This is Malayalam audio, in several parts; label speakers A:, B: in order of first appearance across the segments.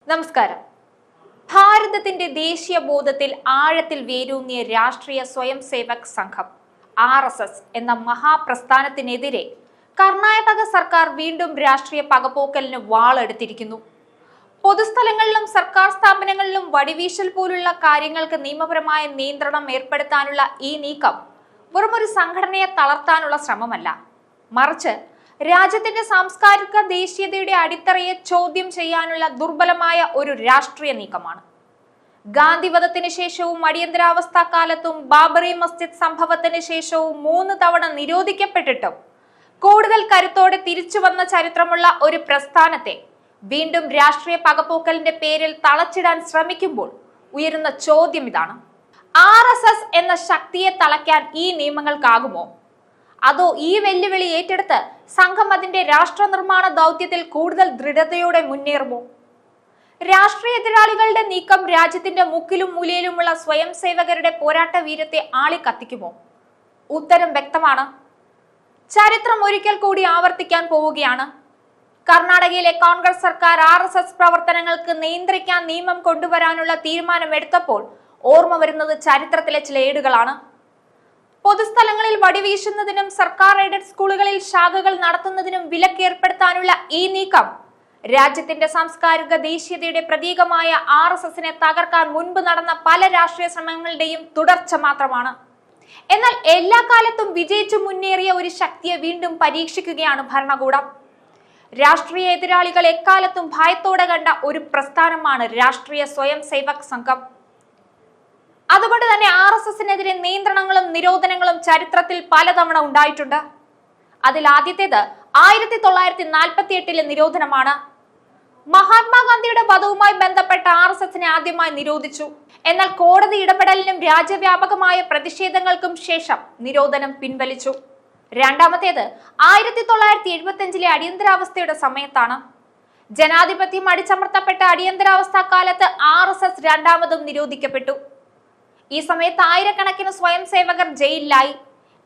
A: നമസ്കാരം. ഭാരതത്തിന്റെ ദേശീയ ബോധത്തിൽ ആഴത്തിൽ വേരൂന്നിയ രാഷ്ട്രീയ സ്വയം സേവക് സംഘം RSS എന്ന മഹാപ്രസ്ഥാനത്തിനെതിരെ കർണാടക സർക്കാർ വീണ്ടും രാഷ്ട്രീയ പകപോക്കലിന് വാളെടുത്തിരിക്കുന്നു. പൊതുസ്ഥലങ്ങളിലും സർക്കാർ സ്ഥാപനങ്ങളിലും വടിവീശൽ പോലുള്ള കാര്യങ്ങൾക്ക് നിയമപരമായ നിയന്ത്രണം ഏർപ്പെടുത്താനുള്ള ഈ നീക്കം വെറുമൊരു സംഘടനയെ തളർത്താനുള്ള ശ്രമമല്ല, മറിച്ച് രാജ്യത്തിന്റെ സാംസ്കാരിക ദേശീയതയുടെ അടിത്തറയെ ചോദ്യം ചെയ്യാനുള്ള ദുർബലമായ ഒരു രാഷ്ട്രീയ നീക്കമാണ്. ഗാന്ധിവധത്തിന് ശേഷവും അടിയന്തരാവസ്ഥ കാലത്തും ബാബറി മസ്ജിദ് സംഭവത്തിന് ശേഷവും 3 തവണ നിരോധിക്കപ്പെട്ടിട്ടും കൂടുതൽ കരുത്തോടെ തിരിച്ചു വന്ന ചരിത്രമുള്ള ഒരു പ്രസ്ഥാനത്തെ വീണ്ടും രാഷ്ട്രീയ പകപോക്കലിന്റെ പേരിൽ തളച്ചിടാൻ ശ്രമിക്കുമ്പോൾ ഉയരുന്ന ചോദ്യം ഇതാണ്: RSS എന്ന ശക്തിയെ തളയ്ക്കാൻ ഈ നിയമങ്ങൾക്കാകുമോ? അതോ ഈ വെല്ലുവിളി ഏറ്റെടുത്ത് സംഘം അതിന്റെ രാഷ്ട്ര നിർമ്മാണ ദൗത്യത്തിൽ കൂടുതൽ ദൃഢതയോടെ മുന്നേറുമോ? രാഷ്ട്രീയ എതിരാളികളുടെ നീക്കം രാജ്യത്തിന്റെ മുക്കിലും മൂലയിലുമുള്ള സ്വയം സേവകരുടെ പോരാട്ട വീര്യത്തെ ആളിക്കത്തിക്കുമോ? ഉത്തരം വ്യക്തമാണ്. ചരിത്രം ഒരിക്കൽ കൂടി ആവർത്തിക്കാൻ പോവുകയാണ്. കർണാടകയിലെ കോൺഗ്രസ് സർക്കാർ RSS പ്രവർത്തനങ്ങൾക്ക് നിയന്ത്രിക്കാൻ നിയമം കൊണ്ടുവരാനുള്ള തീരുമാനമെടുത്തപ്പോൾ ഓർമ്മ വരുന്നത് ചരിത്രത്തിലെ ചില ഏടുകളാണ്. പൊതുസ്ഥലങ്ങളിൽ വടിവീശുന്നതിനും സർക്കാർ എയ്ഡഡ് സ്കൂളുകളിൽ ശാഖകൾ നടത്തുന്നതിനും വിലക്ക് ഏർപ്പെടുത്താനുള്ള ഈ നീക്കം രാജ്യത്തിന്റെ സാംസ്കാരിക ദേശീയതയുടെ പ്രതീകമായ RSSനെ തകർക്കാൻ മുൻപ് നടന്ന പല രാഷ്ട്രീയ ശ്രമങ്ങളുടെയും തുടർച്ച മാത്രമാണ്. എന്നാൽ എല്ലാ കാലത്തും വിജയിച്ചു മുന്നേറിയ ഒരു ശക്തിയെ വീണ്ടും പരീക്ഷിക്കുകയാണ് ഭരണകൂടം. രാഷ്ട്രീയ എതിരാളികൾ എക്കാലത്തും ഭയത്തോടെ കണ്ട ഒരു പ്രസ്ഥാനമാണ് രാഷ്ട്രീയ സ്വയം സേവക് സംഘം. അതുകൊണ്ട് തന്നെ RSSനെതിരെ നിയന്ത്രണങ്ങളും നിരോധനങ്ങളും ചരിത്രത്തിൽ പലതവണ ഉണ്ടായിട്ടുണ്ട്. അതിൽ ആദ്യത്തേത് 1948 നിരോധനമാണ്. മഹാത്മാഗാന്ധിയുടെ വധവുമായി ബന്ധപ്പെട്ട RSSനെ ആദ്യമായി നിരോധിച്ചു. എന്നാൽ കോടതി ഇടപെടലിനും രാജ്യവ്യാപകമായ പ്രതിഷേധങ്ങൾക്കും ശേഷം നിരോധനം പിൻവലിച്ചു. രണ്ടാമത്തേത് 1975 അടിയന്തരാവസ്ഥയുടെ സമയത്താണ്. ജനാധിപത്യം അടിച്ചമർത്തപ്പെട്ട അടിയന്തരാവസ്ഥ കാലത്ത് RSS രണ്ടാമതും നിരോധിക്കപ്പെട്ടു. ഈ സമയത്ത് ആയിരക്കണക്കിന് സ്വയം സേവകർ ജയിലിലായി.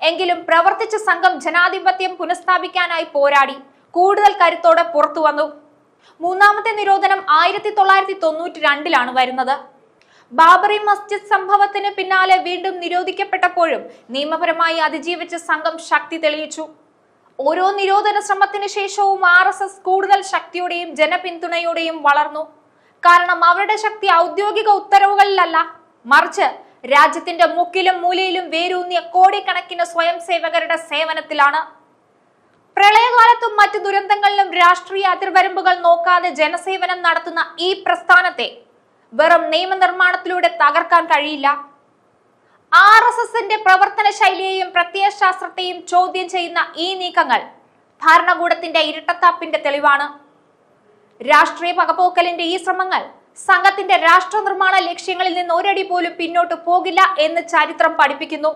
A: എങ്കിലും പ്രവർത്തിച്ച സംഘം ജനാധിപത്യം പുനഃസ്ഥാപിക്കാനായി പോരാടി കൂടുതൽ കരുത്തോടെ പുറത്തു വന്നു. മൂന്നാമത്തെ നിരോധനം 1992 വരുന്നത്. ബാബറി മസ്ജിദ് സംഭവത്തിന് പിന്നാലെ വീണ്ടും നിരോധിക്കപ്പെട്ടപ്പോഴും നിയമപരമായി അതിജീവിച്ച സംഘം ശക്തി തെളിയിച്ചു. ഓരോ നിരോധന ശ്രമത്തിന് ശേഷവും RSS കൂടുതൽ ശക്തിയോടെയും ജനപിന്തുണയോടെയും വളർന്നു. കാരണം അവരുടെ ശക്തി ഔദ്യോഗിക ഉത്തരവുകളിലല്ല, മറിച്ച് രാജ്യത്തിന്റെ മുക്കിലും മൂലയിലും വേരൂന്നിയ കോടിക്കണക്കിന് സ്വയം സേവകരുടെ സേവനത്തിലാണ്. പ്രളയകാലത്തും മറ്റു ദുരന്തങ്ങളിലും രാഷ്ട്രീയ അതിർവരമ്പുകൾ നോക്കാതെ ജനസേവനം നടത്തുന്ന ഈ പ്രസ്ഥാനത്തെ വെറും നിയമനിർമ്മാണത്തിലൂടെ തകർക്കാൻ കഴിയില്ല. RSSന്റെ പ്രവർത്തന ശൈലിയെയും പ്രത്യയശാസ്ത്രത്തെയും ചോദ്യം ചെയ്യുന്ന ഈ നീക്കങ്ങൾ ഭരണകൂടത്തിന്റെ ഇരട്ടത്താപ്പിന്റെ തെളിവാണ്. രാഷ്ട്രീയ പകപോക്കലിന്റെ ഈ ശ്രമങ്ങൾ സംഘത്തിന്റെ രാഷ്ട്ര നിർമ്മാണ ലക്ഷ്യങ്ങളിൽ നിന്ന് ഒരടി പോലും പിന്നോട്ട് പോകില്ല എന്ന് ചരിത്രം പഠിപ്പിക്കുന്നു.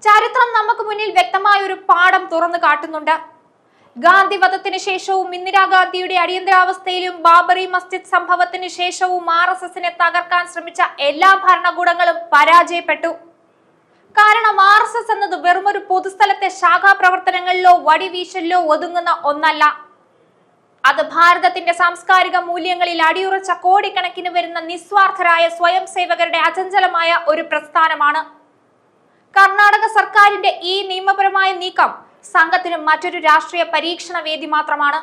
A: ചരിത്രം നമുക്ക് മുന്നിൽ വ്യക്തമായ ഒരു പാഠം തുറന്നു കാട്ടുന്നുണ്ട്. ഗാന്ധിവധത്തിന് ശേഷവും ഇന്ദിരാഗാന്ധിയുടെ അടിയന്തരാവസ്ഥയിലും ബാബറി മസ്ജിദ് സംഭവത്തിന് ശേഷവും RSSനെ തകർക്കാൻ ശ്രമിച്ച എല്ലാ ഭരണകൂടങ്ങളും പരാജയപ്പെട്ടു. കാരണം RSS എന്നത് വെറുമൊരു പൊതുസ്ഥലത്തെ ശാഖാ പ്രവർത്തനങ്ങളിലോ വടിവീശലിലോ ഒതുങ്ങുന്ന ഒന്നല്ല. അത് ഭാരതത്തിന്റെ സാംസ്കാരിക മൂല്യങ്ങളിൽ അടിയുറച്ച കോടിക്കണക്കിന് വരുന്ന നിസ്വാർത്ഥരായ സ്വയം സേവകരുടെ അചഞ്ചലമായ ഒരു പ്രസ്ഥാനമാണ്. കർണാടക സർക്കാരിന്റെ ഈ നിയമപരമായ നീക്കം സംഘത്തിന് മറ്റൊരു രാഷ്ട്രീയ പരീക്ഷണ വേദി മാത്രമാണ്.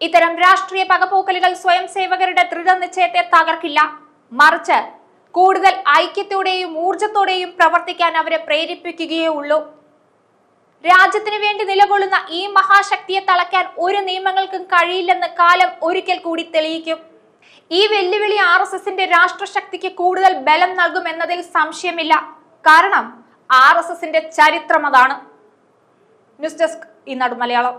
A: ഇത്തരം രാഷ്ട്രീയ പകപോക്കലുകൾ സ്വയം സേവകരുടെ ദൃഢനിശ്ചയത്തെ തകർക്കില്ല, മറിച്ച് കൂടുതൽ ഐക്യത്തോടെയും ഊർജത്തോടെയും പ്രവർത്തിക്കാൻ അവരെ പ്രേരിപ്പിക്കുകയേ ഉള്ളൂ. രാജ്യത്തിന് വേണ്ടി നിലകൊള്ളുന്ന ഈ മഹാശക്തിയെ തളയ്ക്കാൻ ഒരു നിയമങ്ങൾക്കും കഴിയില്ലെന്ന് കാലം ഒരിക്കൽ കൂടി തെളിയിക്കും. ഈ വെല്ലുവിളി RSSന്റെ രാഷ്ട്രശക്തിക്ക് കൂടുതൽ ബലം നൽകുമെന്നതിൽ സംശയമില്ല. കാരണം RSSന്റെ ചരിത്രം അതാണ്. ന്യൂസ് ഡെസ്ക് ഈനാട് മലയാളം.